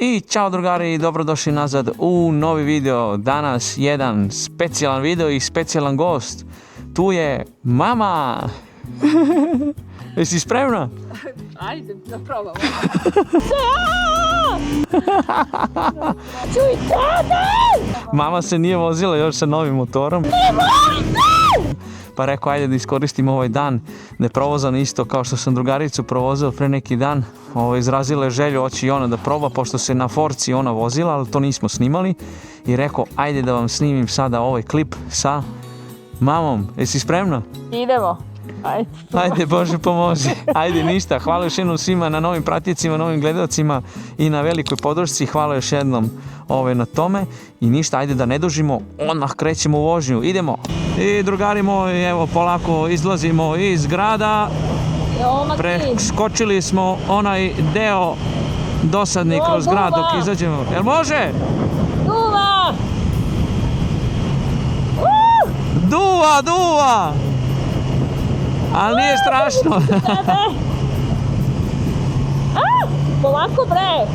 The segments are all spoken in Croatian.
I ćao drugari, dobrodošli nazad u novi video. Danas jedan specijalan video i specijalan gost. Tu je mama. Jesi spremna? Ajde, da probamo. Čuj, tada! Mama se nije vozila još sa novim motorom. Pa rekao, ajde da iskoristimo ovaj dan neprovozan isto kao što sam drugaricu provozao pre neki dan. Izrazila je želju, hoće i ona da proba, pošto se na Forci ona vozila, ali to nismo snimali. I rekao, ajde da vam snimim sada ovaj klip sa mamom. Jesi spremna? Idemo. Ajde. Ajde, Bože pomozi. Ajde, ništa. Hvala još jednom svima na novim praticima, novim gledalcima i na velikoj podršci. Hvala još jednom na tome. I ništa, ajde da ne dužimo, odmah krećemo u vožnju. Idemo. I drugari moji, evo polako izlazimo iz grada. Preskočili smo onaj deo dosadni kroz grad dok izađemo. Jel može? Duva! Duva, duva! Ali nije strašno. Polako bre!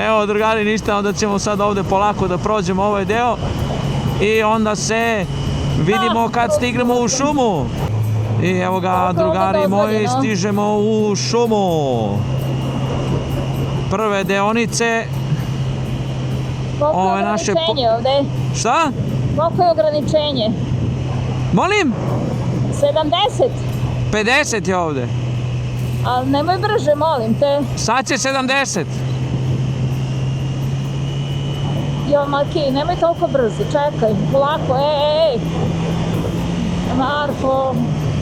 Evo drugari, ništa, onda ćemo sad ovdje polako da prođemo ovaj deo i onda se vidimo kad stignemo u šumu. I evo ga drugari moji, stižemo u šumu. Prve deonice. Koliko je ograničenje ovdje? Šta? Koliko je ograničenje? Molim? 70. 50 je ovdje. Ali nemoj brže, molim te. Sad će 70. Jo, Maki, nemoj toliko brzo, čekaj, polako, ej. Marko.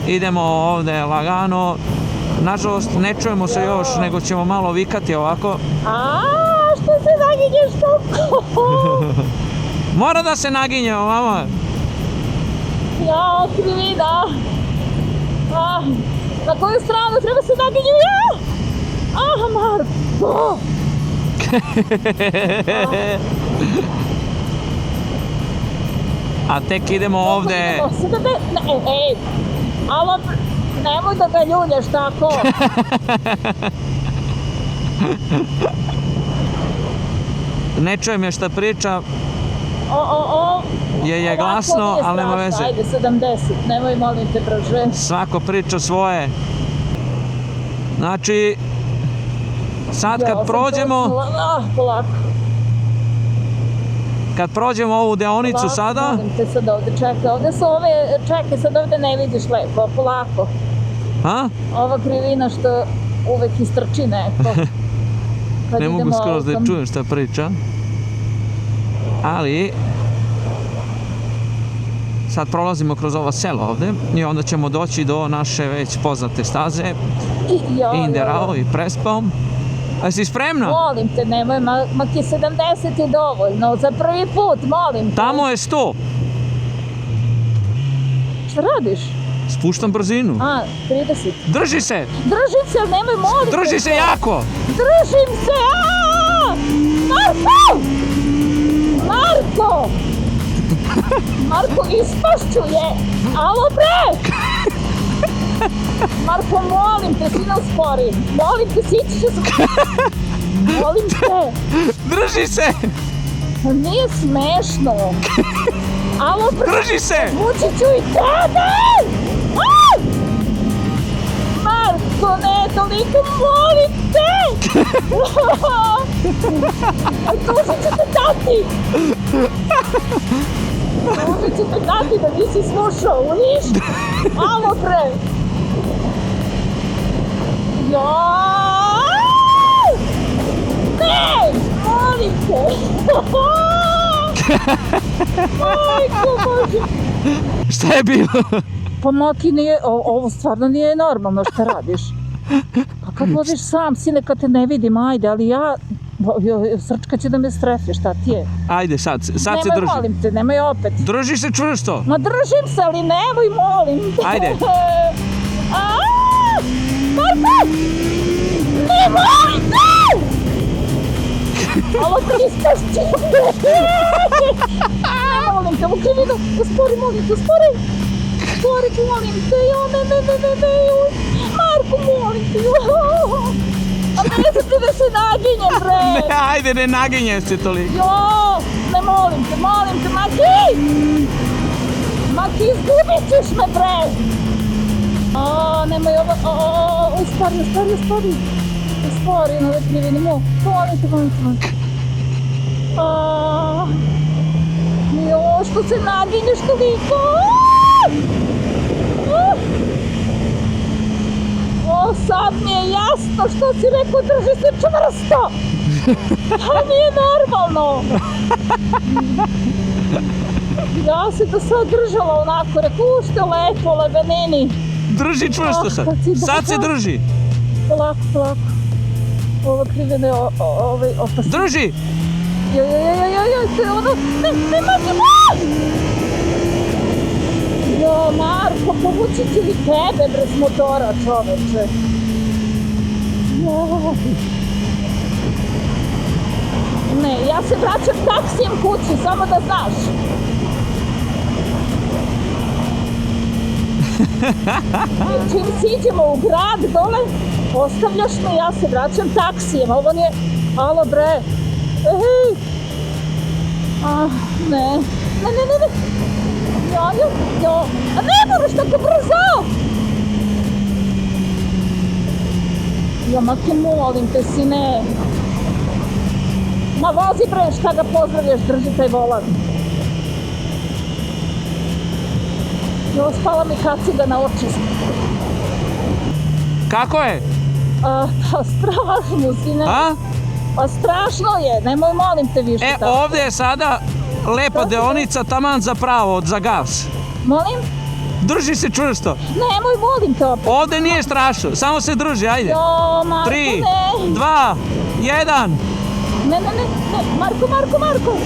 Idemo ovdje lagano. Nažalost, ne čujemo se još, nego ćemo malo vikati ovako. Što se naginješ toliko? Mora da se naginjemo, mama. Ja, krivina. Na koju stranu treba se naginju ja? Marko. A tek idemo ovdje. Alo, nemoj da ga ljuljaš tako. Ne čujem je šta priča. Je glasno, ali nema veze. Ajde, 70, nemoj molim te brže. Svako priča svoje. Znači, sad kad prođemo... Polako. Kad prođemo ovu deonicu sada... Polako, molim te sad ovdje, čekaj, ovdje su ove, čekaj, sad ovdje ne vidiš lepo, polako. Ova krivina što uvek istrči neko. Ne mogu skroz da čujem šta priča. Ali... Sad prolazimo kroz ova sela ovdje i onda ćemo doći do naše već poznate staze. Inderao i Prespao. A si spremna? Molim te, nemoj, Maki 70 je dovoljno, za prvi put, molim te. Tamo je 100. Šta radiš? Spuštam brzinu. 30. Drži se! Držim se, ali nemoj, molim te. Drži se jako! Držim se! Marko! Marko! Marko, ispašću je! Alo bre! Marko, molim te, svi ne uspori. Molim te, sići će se... Molim te! Drži se! Nije smešno! Alo bre! Drži se! Vući ću i tebe! Marko, ne, toliko molim te! Tužit ću te tati! Tužit ću te tati da nisi slušao u ništa! Alo bre! Ne! Molim te! Majko Bože! Šta je bilo? Pa Maki, ovo stvarno nije normalno što radiš. Pa kad voziš sam, sine, kad te ne vidim, ajde, ali ja... Srčka će da me strefe, šta ti je? Ajde, sad se drži. Nemoj, molim te, nemoj opet. Drži se čvrsto. Ma držim se, ali nemoj, molim te. Ajde. Marko! Nemoj te! Alo, prispašću! Ne, molim te, u krivinu. Uspori, molim te, uspori! Uspori, molim te, ne. Marko, molim te, A neću ti da se naginjem, bre! Ne, ajde, ne naginjem se toliko. Jo, ne molim te, Maki! Maki, izgubit ćeš me, bre! Nemoj ovo, uspori. Uspori, no da prividimo. Molim te. Jo, što se naginješ toliko? O, sad mi je jasno što si rekao, drži se čvrsto! To nije normalno! Ja se to sad držala onako, rekao, ušte lepo, lebenini. Drži čvrsto sad. Sad se drži. Polako. Ovo krivene, opasno. Drži! Joj, to je ono, ne Maki, Jo, Marko, povući će li tebe, bre, s motora, čoveče. Ne, ja se vraćam taksijem kući, samo da znaš. Čim siđemo u grad dole, ostavljaš me, ja se vraćam taksijem. Ovo nije... Alo, bre. Ne. Jo. A ne moraš tako brzo! Jo, Maki, molim te, sine. Ma vozi, bre, šta ga pozdravljaš, drži taj volan. Jo, spala mi kaciga na oči. Kako je? Pa strašno, sine. Pa strašno je, nemoj, molim te više tako. Ovdje je sada lepa deonica, taman za pravo, za gas. Molim? Drži se čvrsto. Nemoj, molim te opet. Ovdje nije strašno, samo se drži, ajde. Jo, Marko, 3, ne. 2, 1. Ne, Marko. Marko!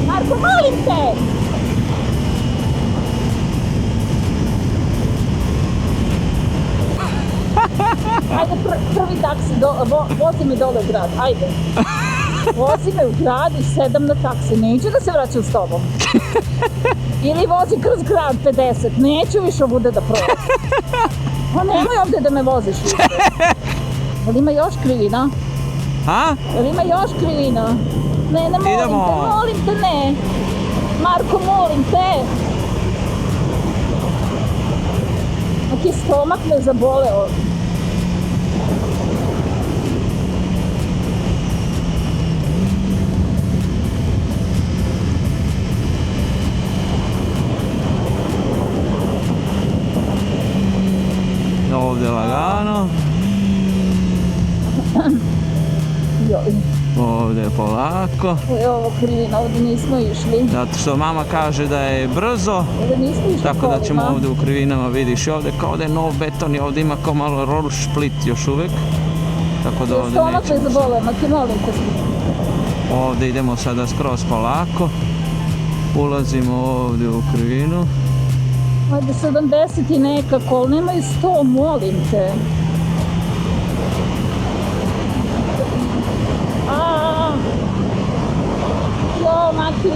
Marko, molim te! Ajde, prvi taksi, vozi me dole u grad, ajde. Vozi me u grad i sedam na taksi, neću da se vraćam s tobom. Ili vozi kroz grad 50, neću više ovuda da prolazim. Pa nemoj ovdje da me voziš više. Jel ima još krivina? Jel ima još krivina? Ne, molim te, ne. Marko, molim te. Neki stomak me zaboleo. Ovdje lagano. Ovdje polako. Ovo krivina, ovdje nismo išli. Zato što mama kaže da je brzo. Ovdje nismo išli tako da ćemo ovdje u krivinama, vidiš ovdje kao da je nov beton i ovdje ima kao malo roll split još uvijek. Tako da ovdje nećemo. Stomak me zabole, Maki, molim te. Ovdje idemo sada skroz polako. Ulazimo ovdje u krivinu. Ajde, 70 i nekako, ali nemoj 100, molim te. Jo, Maki.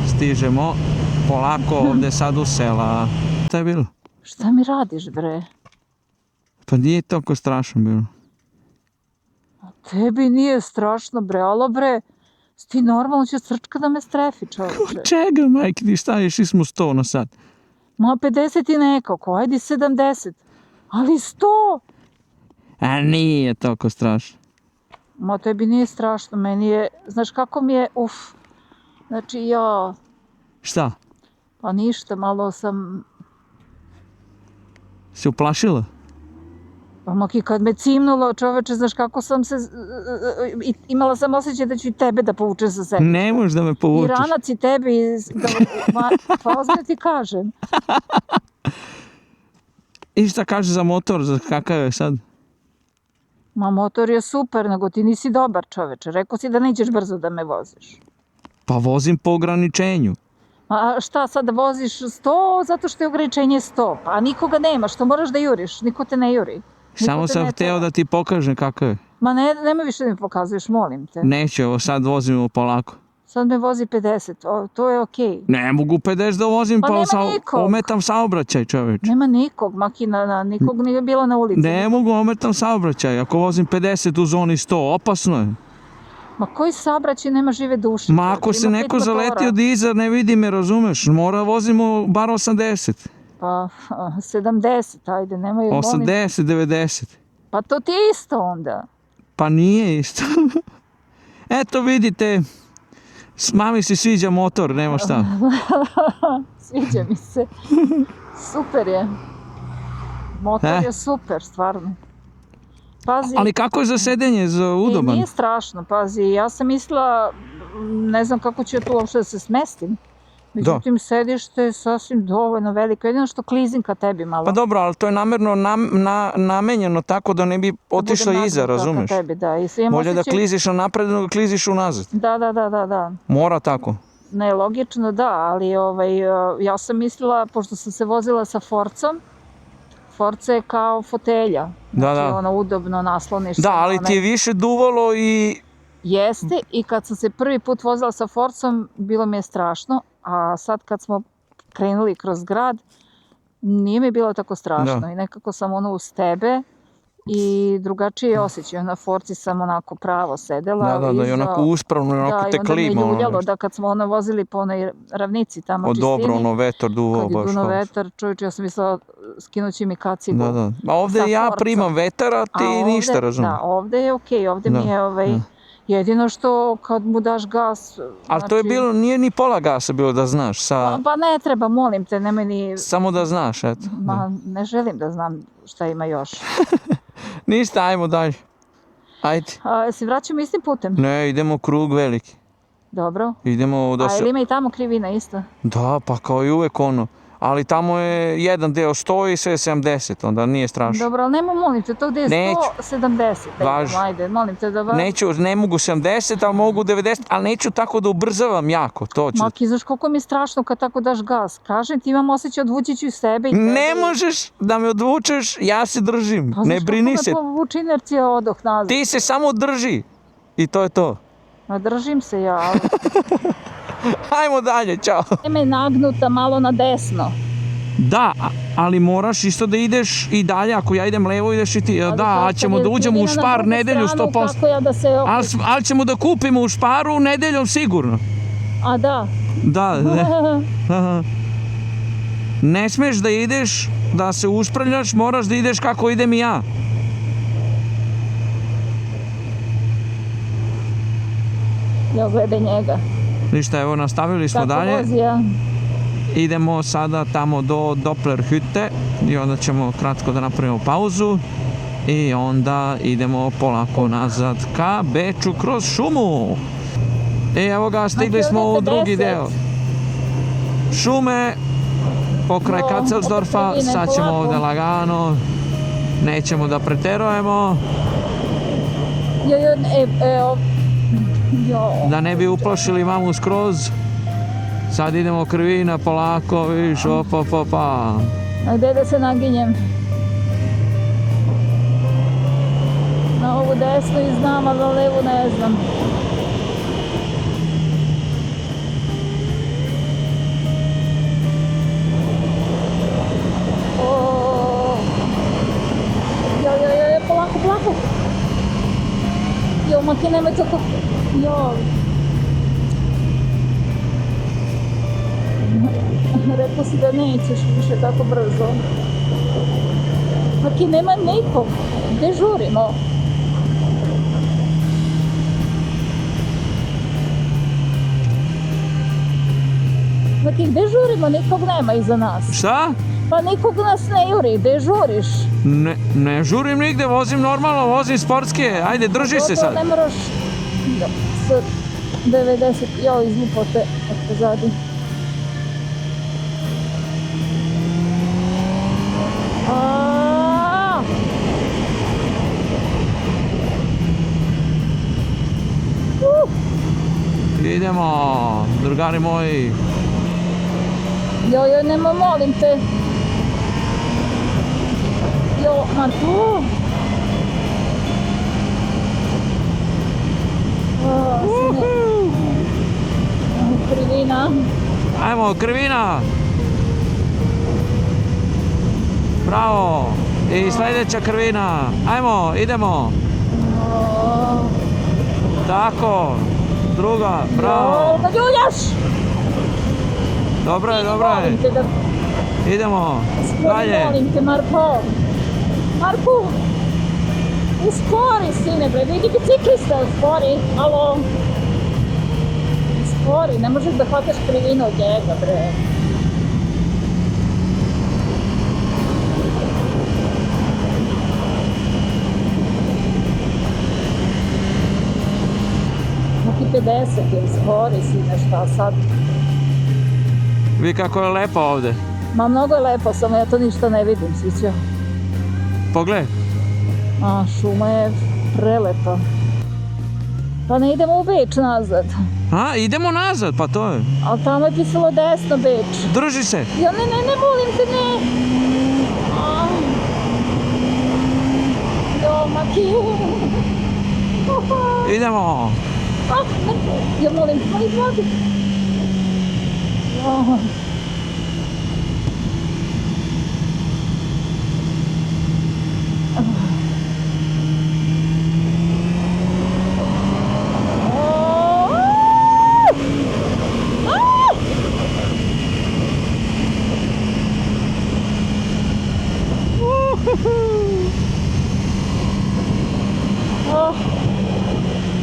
Stižemo polako ovdje sad u sela. Šta je bilo? Šta mi radiš, bre? Pa nije toliko strašno bilo. Tebi nije strašno, bre, alo, bre. Ti normalno će srčka da me strefi, čovječe. Čega, majke, ti šta, išli smo 100 na sat. Ma 50 i nekako, ajde 70. Ali 100! A nije toliko strašno. Ma tebi nije strašno, meni je, znaš kako mi je, znači ja... Šta? Pa ništa, malo sam... Si uplašila? Pa Maki, kad me cimnulo, čoveče, znaš kako sam se... Imala sam osjećaj da ću i tebe da povučem sa sebe. Ne možeš da me povučeš. I ranac i tebi, pa ozbiljno ti kažem. I šta kaže za motor, za kakav je sad? Ma motor je super, nego ti nisi dobar, čoveče. Rekao si da nećeš brzo da me voziš. Pa vozim po ograničenju. A šta, sad da voziš 100 zato što je ograničenje 100? Pa nikoga nema, što moraš da juriš, niko te ne juri. Samo sam hteo da ti pokažem kakav je. Ma nemoj više da mi pokazuješ, molim te. Neću, evo sad vozimo polako. Sad me vozi 50, to je okej. Ne mogu 50 da vozim, Pa pa nema nikog. ometam saobraćaj, čoveč. Nema nikog, makina, nikog nije bilo na ulici. Ne mogu, ometam saobraćaj. Ako vozim 50 u zoni 100, opasno je. Ma koji saobraćaj, nema žive duše. Ma ako se Ima neko 5 motora. zaleti od iza, ne vidi me, razumeš? Mora vozimo bar 80. Pa 70, ajde, nemoj... 80, 90. Pa to ti je isto onda. Pa nije isto. Eto vidite, mami se sviđa motor, nema šta. Sviđa mi se. Super je. Motor je super, stvarno. Pazi. Ali kako je za sedenje, za udoban? Nije strašno, pazi. Ja sam mislila, ne znam kako ću ja tu uopšte da se smestim. Međutim, sedište je sasvim dovoljno veliko. Jedino što klizim ka tebi malo. Pa dobro, ali to je namerno namenjeno tako da ne bi otišla iza, razumeš? Tebi, da. Bolje da kliziš na napred nego kliziš unazad. Da. Mora tako. Nelogično, da, ali ja sam mislila, pošto sam se vozila sa Forcom, Forca je kao fotelja. Znači, ono udobno nasloniš se. Da, ali ti je više duvalo i... Jeste, i kad sam se prvi put vozila sa Forcom, bilo mi je strašno, a sad kad smo krenuli kroz grad, nije mi bilo tako strašno i nekako sam ono uz tebe i drugačije osjećaj. Na Forci sam onako pravo sedela. Da, i onako uspravno, onako te klima. Da, i onda me ljuljalo, da kad smo ono vozili po onoj ravnici tamo Čistini. Dobro, ono vetar duvao baš. Kad je duno vetar, čovječ, ja sam mislila skinući mi kacigu. Da. A ovdje ja primam vetar, a ti ništa, razumiješ. Da, ovdje je okej, ovdje mi je jedino što kad mu daš gas... Ali to je bilo, nije ni pola gasa bilo da znaš. Pa ne treba, molim te, nemoj ni... Samo da znaš, eto. Ma, ne želim da znam šta ima još. Ništa, ajmo dalje. Ajde. Se vraćamo istim putem? Ne, idemo krug veliki. Dobro. Idemo da se... A ili ima i tamo krivina isto? Da, pa kao i uvek ono. Ali tamo je jedan deo 100 i sve 70, onda nije strašno. Dobro, ali nema, molim te, to gde je 170. Važi. Ajde, molim te da... Ne mogu 70, ali mogu 90, ali neću tako da ubrzavam jako, to ću. Maki, znaš koliko mi je strašno kad tako daš gas. Kažem ti, imam osjećaj, odvući ću sebe i tebe. Ne možeš da me odvučeš, ja se držim, ne brini se. Pa znaš kako me povuči inercija odoh nazad. Ti se samo drži i to je to. Ma držim se ja, ali... Ajmo dalje, čao. Vreme je nagnuta malo na desno. Da, ali moraš isto da ideš i dalje, ako ja idem levo ideš i ti. Da, a ćemo da uđemo u Špar nedelju 100%. Ali ćemo da kupimo u Šparu nedeljom sigurno. A da? Da. Ne smeš da ideš, da se uspravljaš, moraš da ideš kako idem i ja. Ja glede njega. Ništa, evo nastavili smo dalje. Kako vozi ja? Idemo sada tamo do Dopplerhütte i onda ćemo kratko da napravimo pauzu i onda idemo polako nazad ka Beču kroz šumu. I evo ga, stigli smo u drugi deo šume pokraj Katzelsdorfa. Sad ćemo ovdje lagano, nećemo da preterujemo da ne bi uplašili mamu skroz. Sad idemo krivina polako, viš, opa. A gdje da se naginjem? Na ovu desnu i znam, ali na levu ne znam. Polako. Jo, Maki, nemoj to tako. Jo. Rekao si da nećeš više tako brzo. Maki, nema nikog. Gde žurimo? Maki, gde žurimo? Nikog nema iza nas. Šta? Pa nikog nas ne juri, gde žuriš? Ne žurim nigde, vozim normalno, vozim sportske. Ajde, drži se sad. Ne moraš sa 90, jao, izlupo te od pozadi. Idemo, drugari moji. Joj, nemoj, molim te. Jo, ma tu. Krivina. Ajmo, krivina! Bravo! I sljedeća krivina. Ajmo, idemo! Tako, druga, bravo! Da ljuljaš! Dobro je, dobro je. Molim te da... Idemo, dalje. Molim te, Marko. Marko! Uspori, sine, bre, vidi biciklista, uspori, alo. Uspori, ne možeš da hvataš krivinu od njega, bre. Neki 50 ili spori, sine, šta sad? Vi kako je lepo ovdje. Ma mnogo je lepo, samo ja to ništa ne vidim, sviđa. Pogled. A, šuma je prelepa. Pa ne idemo u Beč nazad. A, idemo nazad, pa to je. Ali tamo je pisalo desno Beč. Drži se. Ja ne, molim te, ne. A. Jo, Maki. Idemo. A, ne, ja molim te, ma izvadi. Jo.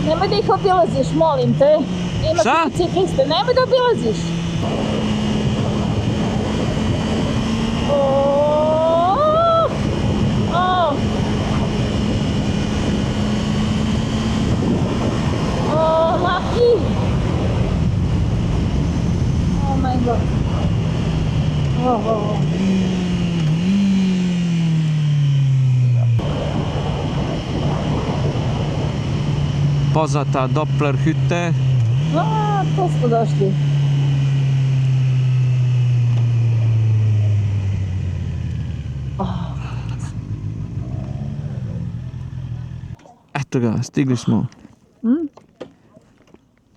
Nemoj da ih obilaziš, molim te. Ima Šta? bicikliste, nemoj da obilaziš. Lucky. Oh my god. Oh. Poznata Dopplerhütte. A, to smo došli. Eto ga, stigli smo.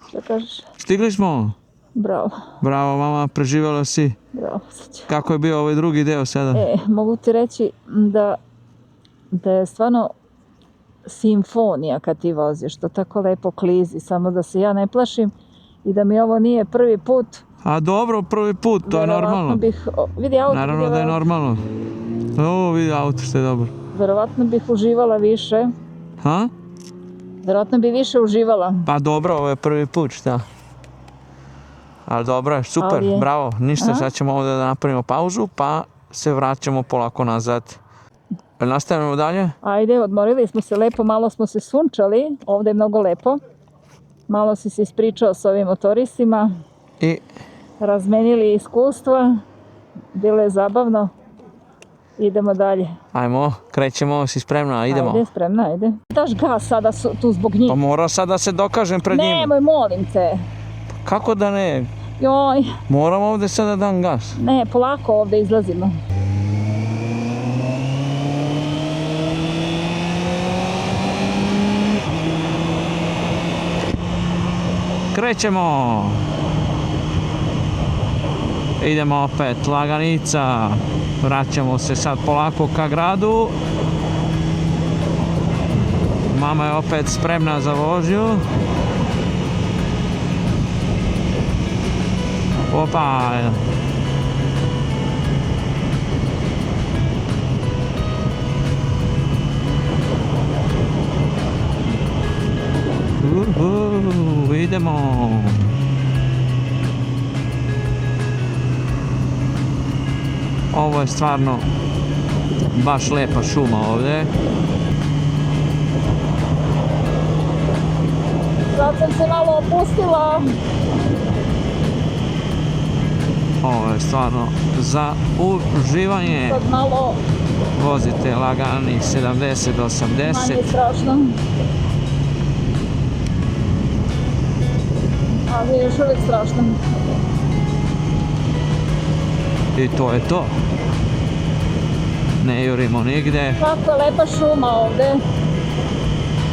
Šta kažeš? Stigli smo. Bravo, Bravo mama, preživjela si. bravo. Sreća. Kako je bio ovaj drugi deo sada? Mogu ti reći da je stvarno simfonija kad ti voziš, to tako lepo klizi, samo da se ja ne plašim i da mi ovo nije prvi put. A dobro, prvi put, to je normalno. Vidi auto. Naravno da je normalno. O, vidi auto što je dobro. Verovatno bih uživala više. Ha? Verovatno bi više uživala. Pa dobro, ovo je prvi put, šta? Ali dobro je, super, Ali je. bravo. Ništa, Aha. sad ćemo ovdje da napravimo pauzu, pa se vraćamo polako nazad. Jel nastavimo dalje? Ajde, odmorili smo se lepo, malo smo se sunčali, ovdje je mnogo lepo. Malo si se ispričao s ovim motoristima, I razmenili iskustva, bilo je zabavno. Idemo dalje. ajmo, krećemo, si spremna, idemo. Ajde, spremna, ajde. Daš gas sada tu zbog njih. Pa mora sad da se dokažem pred njima. Nemoj, molim te. Kako da ne? Joj, Moram ovdje sad da dam gas. ne, polako ovdje izlazimo. Krećemo! Idemo opet, laganica. Vraćamo se sad polako ka gradu. Mama je opet spremna za vožnju. Opa! Idemo! Ovo je stvarno baš lepa šuma ovdje. Sad sam se malo opustila. Ovo je stvarno za uživanje. Sad malo Vozite laganih 70 do 80. manje strašno. Ali je još uvijek strašno. I to je to. Ne jurimo nigde. Kako je lepa šuma ovdje.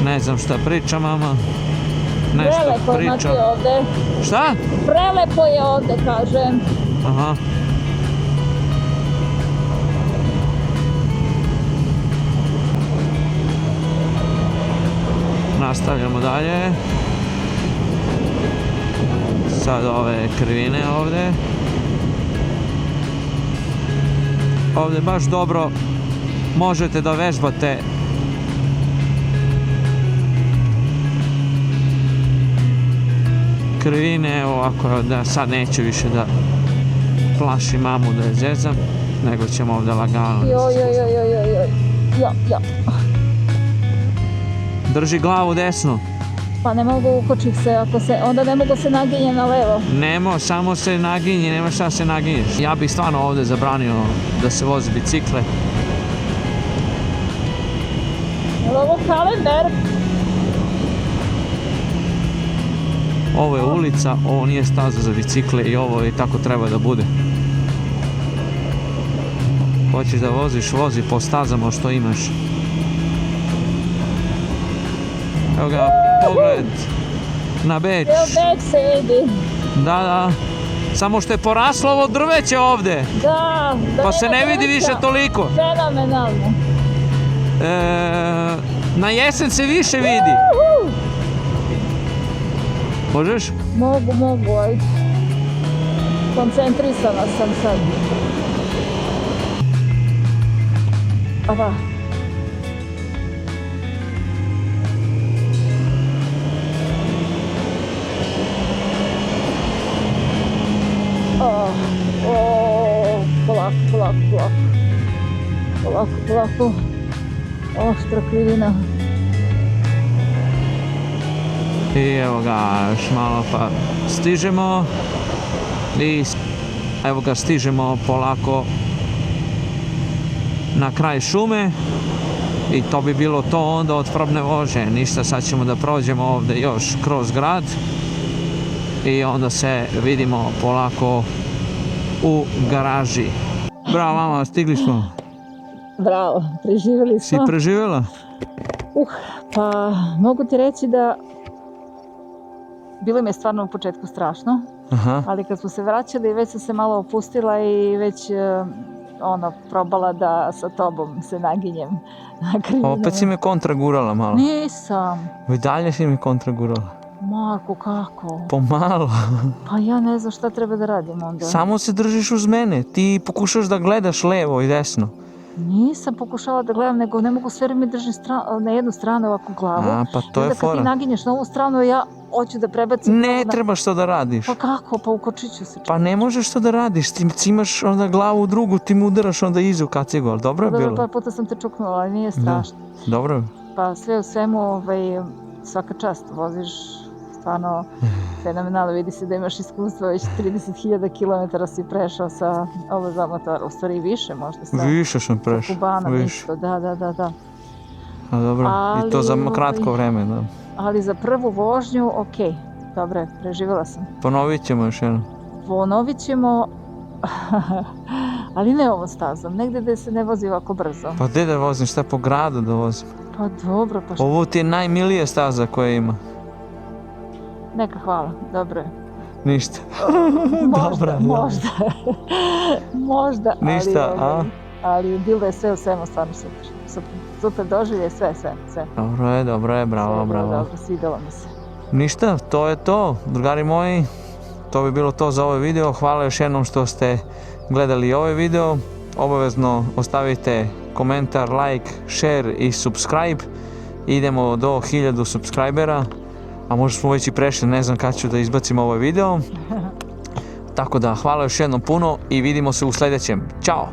Ne znam šta priča mama. nešto Prelepo priča. imate ovde. Šta? Prelepo je ovde, kažem. Aha. Nastavljamo dalje. Sad ove krivine ovde. Ovde baš dobro možete da vežbate krivine, ovako da sad neću više da plašim mamu da je zezam, nego ćemo ovde lagano. Joj. Ja. Drži glavu desno. Pa ne mogu ukočih se, onda ne mogu se naginje na levo. Nemo, samo se naginji, nema šta se naginješ. Ja bih stvarno ovde zabranio da se vozi bicikle. Je li ovo kalendar? Ovo je ulica, ovo nije staza za bicikle i ovo i tako treba da bude. Hoćeš da voziš, vozi po stazama što imaš. Evo ga, pogled na Beč. Evo Beč se vidi. Da. Samo što je poraslo ovo drveće ovde. Da. Pa se ne vidi više toliko. Fenomenalno. Na jesen se više vidi. Možeš? Mogu, ajde. Koncentrisana sam sad. Ova. Polako. Oštra krivina. I evo ga, još malo pa stižemo. I evo ga, stižemo polako na kraj šume. I to bi bilo to onda od probne vožnje. Ništa, sad ćemo da prođemo ovde još kroz grad. I onda se vidimo polako u garaži. Bravo mama, stigli smo. Bravo, preživjeli Si smo. preživjela? Pa mogu ti reći da bilo mi je stvarno u početku strašno, Aha. ali kad smo se vraćali već sam se malo opustila i već probala da sa tobom se naginjem na krivinu. Opet si me kontragurala malo. Nisam. I dalje si me kontragurala. Marko, kako? Pomalo. Pa ja ne znam šta treba da radim onda. Samo se držiš uz mene. Ti pokušaš da gledaš levo i desno. Nisam pokušala da gledam, nego ne mogu sve mi držim na jednu stranu ovako glavu. A, pa to je Kad ti fora. naginješ na ovu stranu, ja hoću da prebacim. Ne trebaš to da radiš. Pa kako? Pa ukočit ću se. Pa ne možeš to da radiš. Ti imaš onda glavu u drugu, ti mu udaraš onda izu kacigu, ali dobro je Dobro, bilo. par puta sam te čuknula, ali nije strašno. Dobro je. Pa sve u svemu, svaka čast, voziš stvarno fenomenalno. Vidi se da imaš iskustvo, već 30.000 km si prešao sa ovo za motora. U stvari i više možda sa Više sam prešao. Kubanom Više. isto, da. A dobro, i to za kratko vreme, da. Ali za prvu vožnju, okej, dobro je, preživjela sam. Ponovit ćemo još jednom. Ponovit ćemo, ali ne ovom stazom, negdje gdje se ne vozi ovako brzo. Pa gdje da vozim, šta po gradu da vozim? Pa dobro, pa što? Ovo ti je najmilija staza koja ima. Neka hvala, dobro je. Ništa. Dobra, Možda, ništa, ali bilo je sve u svemu stvarno super doživlje, sve. Dobro je, bravo. Dobro, svidjelo mi se. Ništa, to je to, drugari moji. To bi bilo to za ovaj video. Hvala još jednom što ste gledali ovaj video. Obavezno ostavite komentar, like, share i subscribe. Idemo do 1000 subscribera. A možda smo već i prešli, ne znam kad ću da izbacim ovaj video. Tako da, hvala još jednom puno i vidimo se u sljedećem. Ćao!